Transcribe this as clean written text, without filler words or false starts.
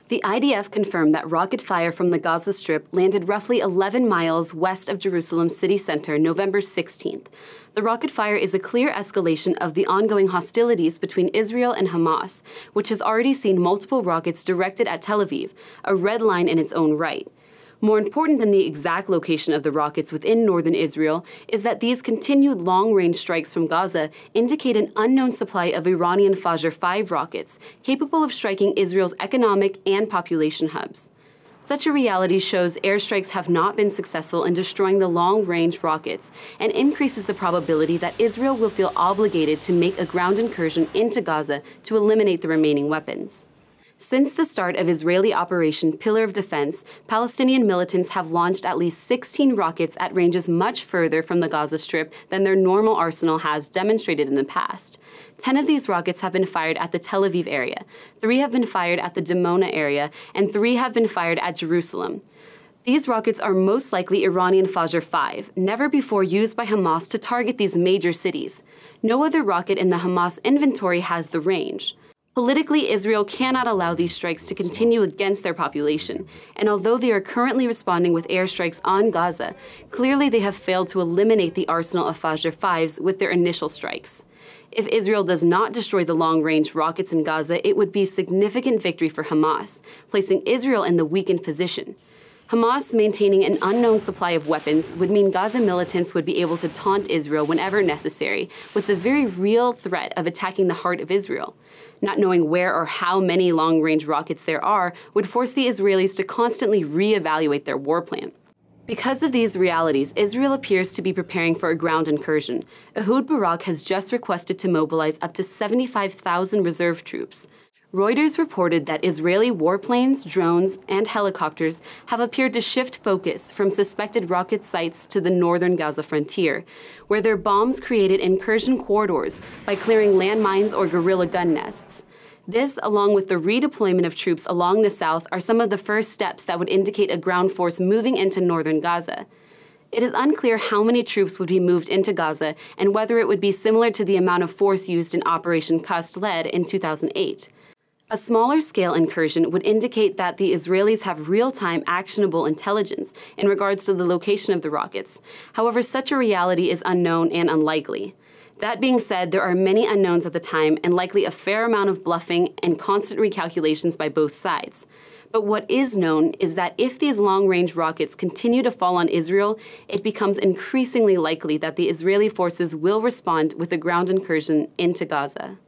The IDF confirmed that rocket fire from the Gaza Strip landed roughly 11 miles west of Jerusalem city center November 16th. The rocket fire is a clear escalation of the ongoing hostilities between Israel and Hamas, which has already seen multiple rockets directed at Tel Aviv, a red line in its own right. More important than the exact location of the rockets within northern Israel is that these continued long-range strikes from Gaza indicate an unknown supply of Iranian Fajr 5 rockets, capable of striking Israel's economic and population hubs. Such a reality shows airstrikes have not been successful in destroying the long-range rockets and increases the probability that Israel will feel obligated to make a ground incursion into Gaza to eliminate the remaining weapons. Since the start of Israeli Operation Pillar of Defense, Palestinian militants have launched at least 16 rockets at ranges much further from the Gaza Strip than their normal arsenal has demonstrated in the past. 10 of these rockets have been fired at the Tel Aviv area, 3 have been fired at the Dimona area, and 3 have been fired at Jerusalem. These rockets are most likely Iranian Fajr 5, never before used by Hamas to target these major cities. No other rocket in the Hamas inventory has the range. Politically, Israel cannot allow these strikes to continue against their population, and although they are currently responding with airstrikes on Gaza, clearly they have failed to eliminate the arsenal of Fajr 5s with their initial strikes. If Israel does not destroy the long-range rockets in Gaza, it would be a significant victory for Hamas, placing Israel in the weakened position. Hamas maintaining an unknown supply of weapons would mean Gaza militants would be able to taunt Israel whenever necessary, with the very real threat of attacking the heart of Israel. Not knowing where or how many long-range rockets there are would force the Israelis to constantly re-evaluate their war plan. Because of these realities, Israel appears to be preparing for a ground incursion. Ehud Barak has just requested to mobilize up to 75,000 reserve troops. Reuters reported that Israeli warplanes, drones, and helicopters have appeared to shift focus from suspected rocket sites to the northern Gaza frontier, where their bombs created incursion corridors by clearing landmines or guerrilla gun nests. This, along with the redeployment of troops along the south, are some of the first steps that would indicate a ground force moving into northern Gaza. It is unclear how many troops would be moved into Gaza and whether it would be similar to the amount of force used in Operation Cast Lead in 2008. A smaller-scale incursion would indicate that the Israelis have real-time actionable intelligence in regards to the location of the rockets. However, such a reality is unknown and unlikely. That being said, there are many unknowns at the time and likely a fair amount of bluffing and constant recalculations by both sides. But what is known is that if these long-range rockets continue to fall on Israel, it becomes increasingly likely that the Israeli forces will respond with a ground incursion into Gaza.